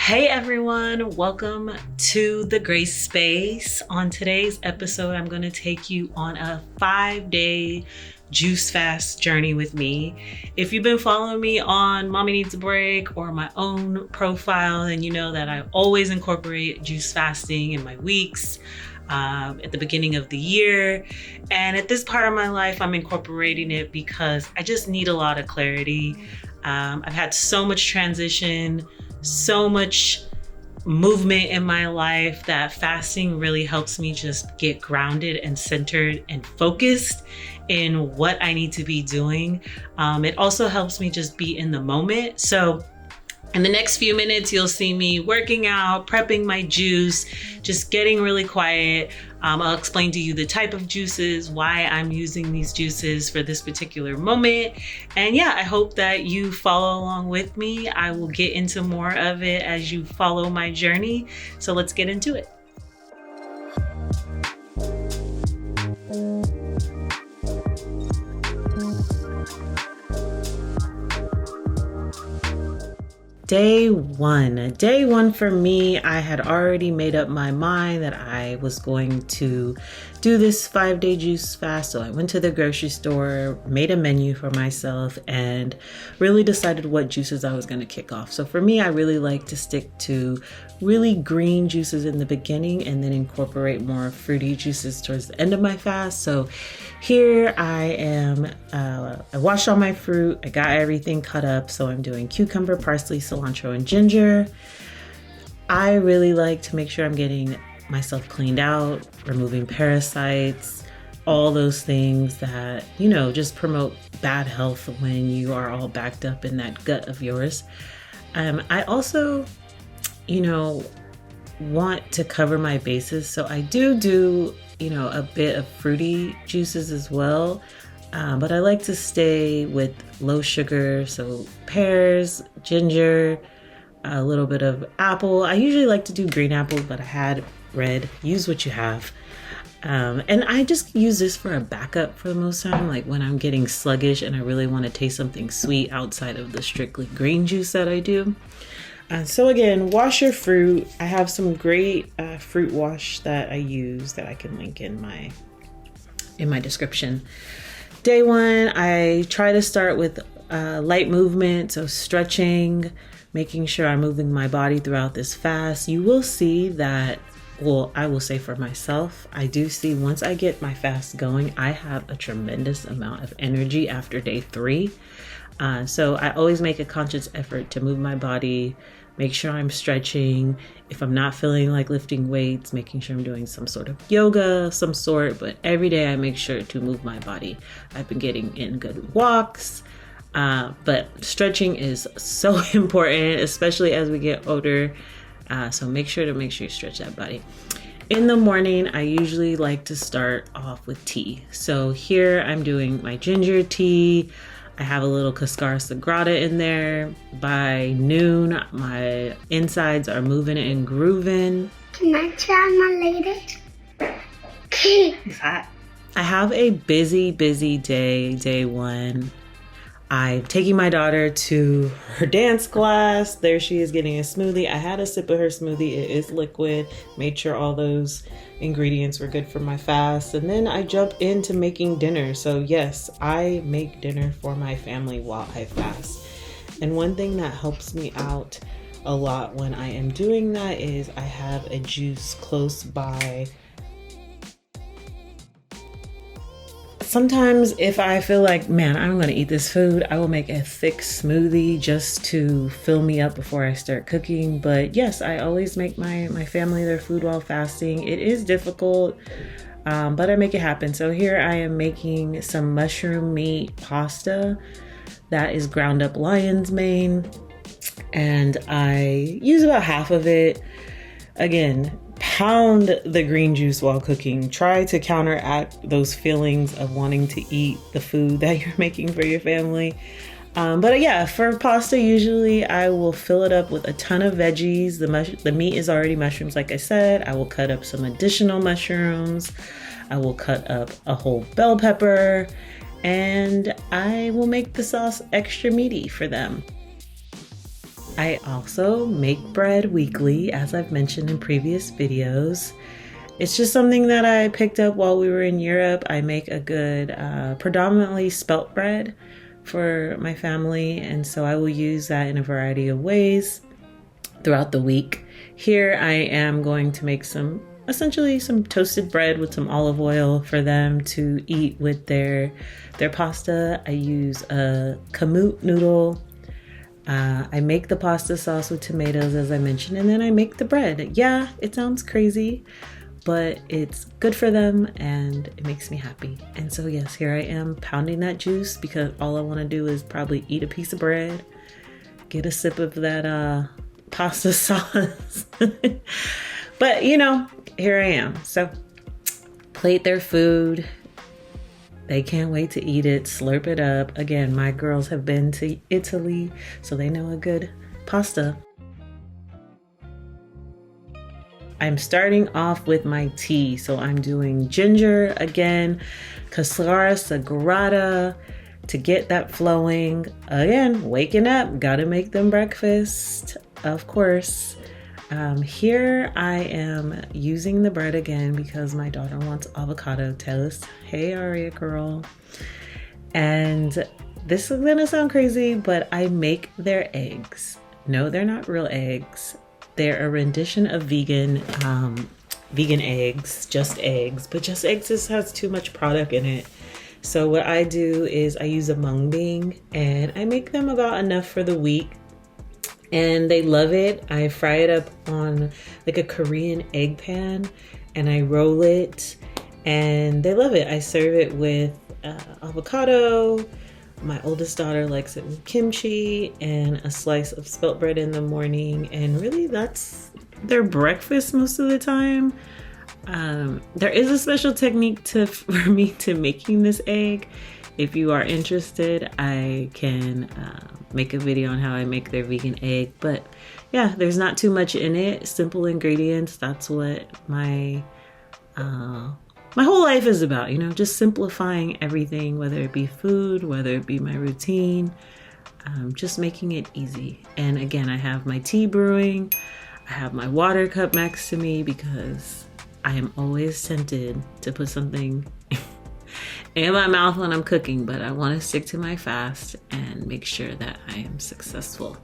Hey everyone, welcome to the Grace Space. On today's episode, I'm going to take you on a 5-day juice fast journey with me. If you've been following me on Mommy Needs a Break or my own profile, then you know that I always incorporate juice fasting in my weeks at the beginning of the year. And at this part of my life, I'm incorporating it because I just need a lot of clarity. I've had so much transition, so much movement in my life that fasting really helps me just get grounded and centered and focused in what I need to be doing. It also helps me just be in the moment. So in the next few minutes, you'll see me working out, prepping my juice, just getting really quiet. I'll explain to you the type of juices, why I'm using these juices for this particular moment. And yeah, I hope that you follow along with me. I will get into more of it as you follow my journey. So let's get into it. Day one for me, I had already made up my mind that I was going to do this 5-day juice fast. So I went to the grocery store, made a menu for myself, and really decided what juices I was going to kick off. So for me, I really like to stick to really green juices in the beginning and then incorporate more fruity juices towards the end of my fast. So here I am, I washed all my fruit, I got everything cut up. So I'm doing cucumber, parsley, cilantro, and ginger. I really like to make sure I'm getting myself cleaned out, removing parasites, all those things that, just promote bad health when you are all backed up in that gut of yours. I also, want to cover my bases. So I do, a bit of fruity juices as well. But I like to stay with low sugar. So pears, ginger, a little bit of apple. I usually like to do green apples, but I had red. Use what you have. And I just use this for a backup for the most time, like when I'm getting sluggish and I really want to taste something sweet outside of the strictly green juice that I do. So again, wash your fruit. I have some great fruit wash that I use that I can link in my description. Day one, I try to start with light movement, so stretching, making sure I'm moving my body throughout this fast. You will see that, I will say for myself, I do see once I get my fast going, I have a tremendous amount of energy after day 3. So I always make a conscious effort to move my body, make sure I'm stretching. If I'm not feeling like lifting weights, making sure I'm doing some sort of yoga of some sort, but every day I make sure to move my body. I've been getting in good walks, but stretching is so important, especially as we get older. So make sure you stretch that body. In the morning, I usually like to start off with tea. So here I'm doing my ginger tea. I have a little Cascara Sagrada in there. By noon, my insides are moving and grooving. Can I try my latest? It's hot. I have a busy day one. I'm taking my daughter to her dance class. There she is getting a smoothie. I had a sip of her smoothie. It is liquid. Made sure all those ingredients were good for my fast. And then I jump into making dinner. So yes, I make dinner for my family while I fast. And one thing that helps me out a lot when I am doing that is I have a juice close by. Sometimes if I feel like, man, I'm going to eat this food, I will make a thick smoothie just to fill me up before I start cooking. But yes, I always make my family their food while fasting. It is difficult, but I make it happen. So here I am making some mushroom meat pasta that is ground up lion's mane. And I use about half of it. Again, pound the green juice while cooking. Try to counteract those feelings of wanting to eat the food that you're making for your family. But yeah, for pasta, usually I will fill it up with a ton of veggies. The meat is already mushrooms, like I said. I will cut up some additional mushrooms. I will cut up a whole bell pepper, and I will make the sauce extra meaty for them. I also make bread weekly, as I've mentioned in previous videos. It's just something that I picked up while we were in Europe. I make a good, predominantly spelt bread for my family, and so I will use that in a variety of ways throughout the week. Here I am going to make essentially some toasted bread with some olive oil for them to eat with their pasta. I use a kamut noodle. I make the pasta sauce with tomatoes, as I mentioned, and then I make the bread. Yeah, it sounds crazy, but it's good for them and it makes me happy. And so yes, here I am pounding that juice because all I want to do is probably eat a piece of bread, get a sip of that pasta sauce. But here I am. So plate their food. They can't wait to eat it, slurp it up. Again, my girls have been to Italy, so they know a good pasta. I'm starting off with my tea. So I'm doing ginger again, Cascara Sagrada to get that flowing. Again, waking up, gotta make them breakfast, of course. Here I am using the bread again because my daughter wants avocado toast. Hey, Aria girl. And this is gonna sound crazy, but I make their eggs. No, they're not real eggs. They're a rendition of vegan eggs, just eggs. But just eggs just has too much product in it. So what I do is I use a mung bean and I make them about enough for the week. And they love it. I fry it up on like a Korean egg pan and I roll it and they love it. I serve it with avocado. My oldest daughter likes it with kimchi and a slice of spelt bread in the morning. And really that's their breakfast most of the time. There is a special technique for me to making this egg. If you are interested, I can make a video on how I make their vegan egg. But yeah, there's not too much in it. Simple ingredients. That's what my whole life is about. Just simplifying everything, whether it be food, whether it be my routine, just making it easy. And again, I have my tea brewing. I have my water cup next to me because I am always tempted to put something in my mouth when I'm cooking, but I want to stick to my fast and make sure that I am successful.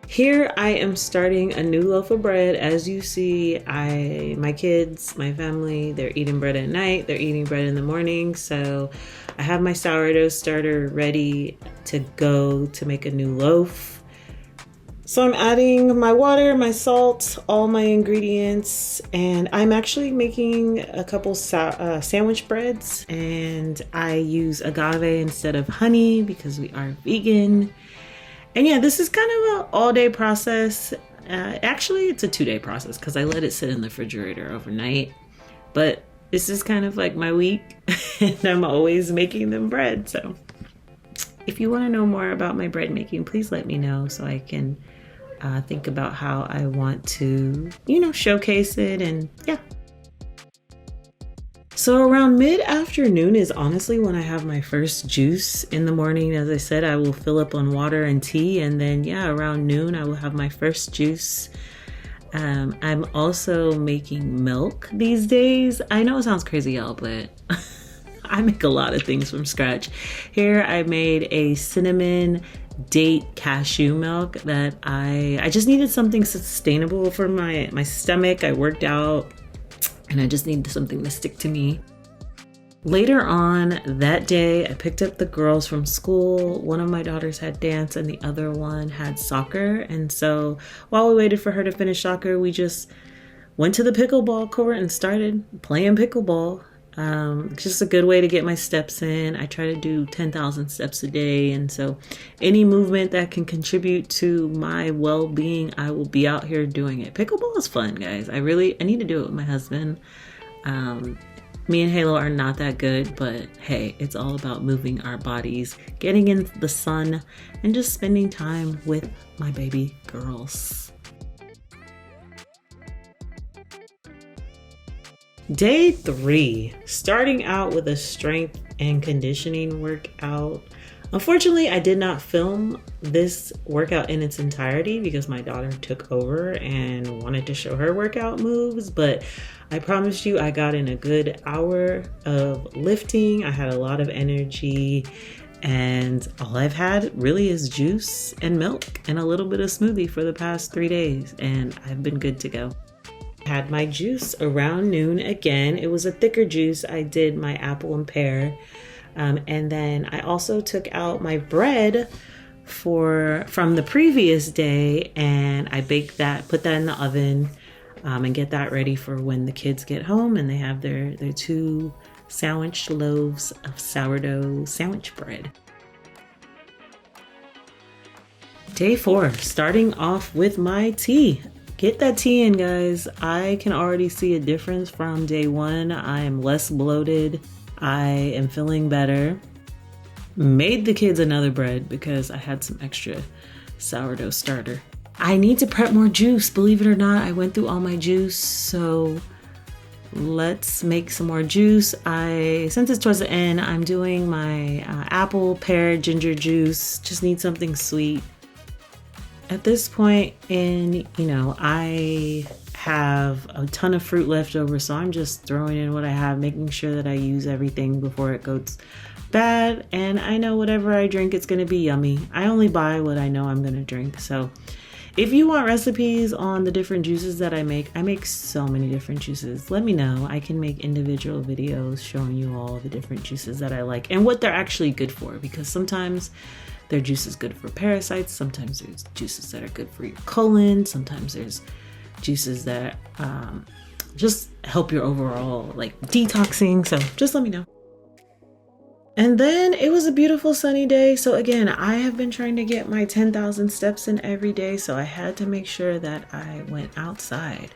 Here I am starting a new loaf of bread. As you see, my kids, my family, they're eating bread at night, they're eating bread in the morning. So I have my sourdough starter ready to go to make a new loaf. So I'm adding my water, my salt, all my ingredients, and I'm actually making a couple sandwich breads, and I use agave instead of honey because we are vegan. And yeah, this is kind of an all-day process. Actually, it's a 2-day process because I let it sit in the refrigerator overnight. But this is kind of like my week, and I'm always making them bread. So if you want to know more about my bread making, please let me know so I can think about how I want to, showcase it. And yeah. So around mid-afternoon is honestly when I have my first juice in the morning. As I said, I will fill up on water and tea, and then around noon I will have my first juice. I'm also making milk these days. I know it sounds crazy, y'all, but I make a lot of things from scratch. Here I made a cinnamon date cashew milk that I just needed something sustainable for my stomach. I worked out and I just needed something to stick to me. Later on that day, I picked up the girls from school. One of my daughters had dance and the other one had soccer. And so while we waited for her to finish soccer, we just went to the pickleball court and started playing pickleball. Just a good way to get my steps in. I try to do 10,000 steps a day. And so any movement that can contribute to my well-being, I will be out here doing it. Pickleball is fun, guys. I need to do it with my husband. Me and Halo are not that good, but hey, it's all about moving our bodies, getting in the sun, and just spending time with my baby girls. Day 3, starting out with a strength and conditioning workout. Unfortunately, I did not film this workout in its entirety because my daughter took over and wanted to show her workout moves, but I promise you I got in a good hour of lifting. I had a lot of energy, and all I've had really is juice and milk and a little bit of smoothie for the past 3 days, and I've been good to go. Had my juice around noon again. It was a thicker juice. I did my apple and pear. And then I also took out my bread from the previous day, and I baked that, put that in the oven, and get that ready for when the kids get home and they have their 2 sandwich loaves of sourdough sandwich bread. Day 4, starting off with my tea. Get that tea in, guys. I can already see a difference from day 1. I am less bloated. I am feeling better. Made the kids another bread because I had some extra sourdough starter. I need to prep more juice. Believe it or not, I went through all my juice, so let's make some more juice. Since it's towards the end, I'm doing my apple, pear, ginger juice. Just need something sweet. At this point I have a ton of fruit left over, so I'm just throwing in what I have, making sure that I use everything before it goes bad. And I know whatever I drink, it's gonna be yummy. I only buy what I know I'm gonna drink. So if you want recipes on the different juices that I make so many different juices. Let me know. I can make individual videos showing you all the different juices that I like and what they're actually good for, because sometimes their juice is good for parasites, sometimes there's juices that are good for your colon, sometimes there's juices that just help your overall detoxing. So just let me know. And then it was a beautiful sunny day. So again, I have been trying to get my 10,000 steps in every day, so I had to make sure that I went outside.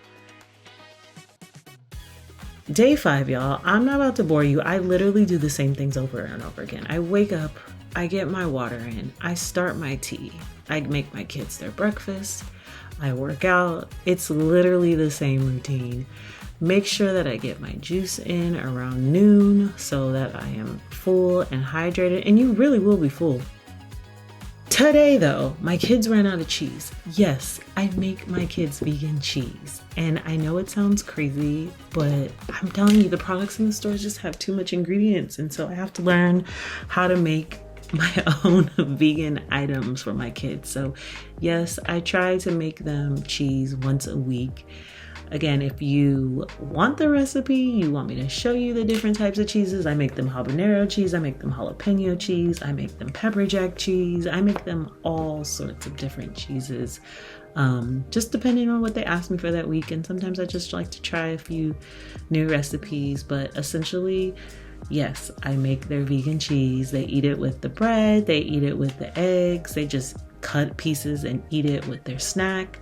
Day 5, y'all. I'm not about to bore you. I literally do the same things over and over again. I wake up, I get my water in, I start my tea, I make my kids their breakfast, I work out. It's literally the same routine. Make sure that I get my juice in around noon so that I am full and hydrated, and you really will be full. Today though, my kids ran out of cheese. Yes, I make my kids vegan cheese. And I know it sounds crazy, but I'm telling you, the products in the stores just have too much ingredients. And so I have to learn how to make my own vegan items for my kids. So yes, I try to make them cheese once a week. Again, if you want the recipe, you want me to show you the different types of cheeses, I make them habanero cheese, I make them jalapeno cheese, I make them pepper jack cheese, I make them all sorts of different cheeses, just depending on what they ask me for that week. And sometimes I just like to try a few new recipes, but essentially, yes, I make their vegan cheese. They eat it with the bread, they eat it with the eggs, they just cut pieces and eat it with their snack.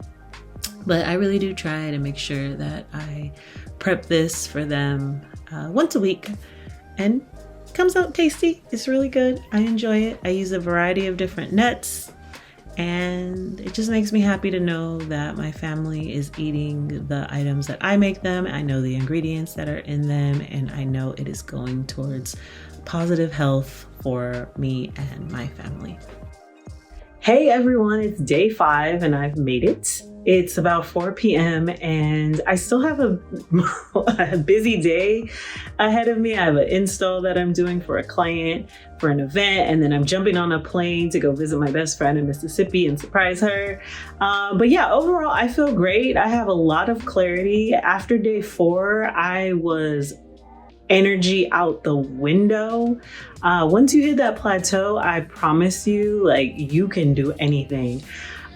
But I really do try to make sure that I prep this for them once a week, and it comes out tasty. It's really good. I enjoy it. I use a variety of different nuts, and it just makes me happy to know that my family is eating the items that I make them. I know the ingredients that are in them, and I know it is going towards positive health for me and my family. Hey everyone, it's day 5 and I've made it. It's about 4 p.m. and I still have a busy day ahead of me. I have an install that I'm doing for a client for an event, and then I'm jumping on a plane to go visit my best friend in Mississippi and surprise her. But yeah, overall, I feel great. I have a lot of clarity. After day 4, I was energy out the window. Once you hit that plateau, I promise you, you can do anything.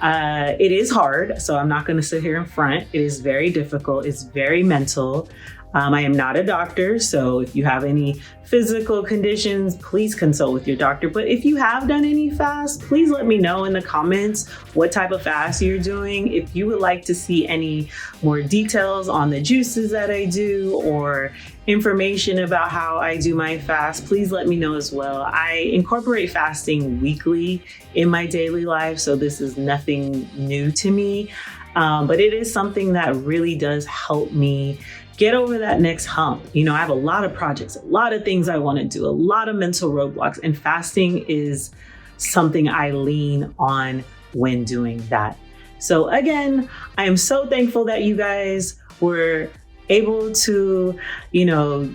It is hard, so I'm not going to sit here in front. It is very difficult. It's very mental. I am not a doctor, so if you have any physical conditions, please consult with your doctor. But if you have done any fasts, please let me know in the comments what type of fast you're doing. If you would like to see any more details on the juices that I do or information about how I do my fast, please let me know as well. I incorporate fasting weekly in my daily life, so this is nothing new to me. But it is something that really does help me get over that next hump. You know, I have a lot of projects, a lot of things I want to do, a lot of mental roadblocks, and fasting is something I lean on when doing that. So again, I am so thankful that you guys were able to, you know,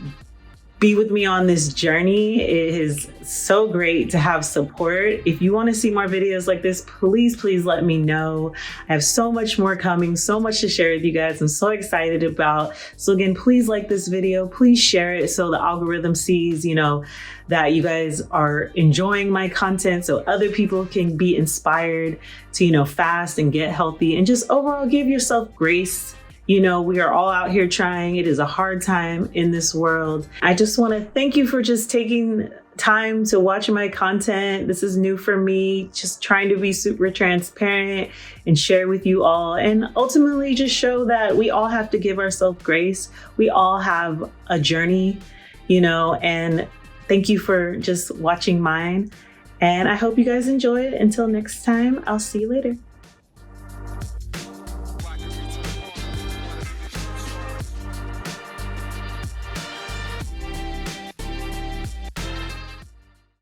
be with me on this journey. It is so great to have support. If you want to see more videos like this, please let me know. I have so much more coming, so much to share with you guys. I'm so excited about. So again, please like this video, please share it so the algorithm sees, you know, that you guys are enjoying my content, so other people can be inspired to, you know, fast and get healthy and just overall give yourself grace. You know, we are all out here trying. It is a hard time in this world. I just want to thank you for just taking time to watch my content. This is new for me, just trying to be super transparent and share with you all, and ultimately just show that we all have to give ourselves grace. We all have a journey, you know, and thank you for just watching mine. And I hope you guys enjoyed. Until next time, I'll see you later.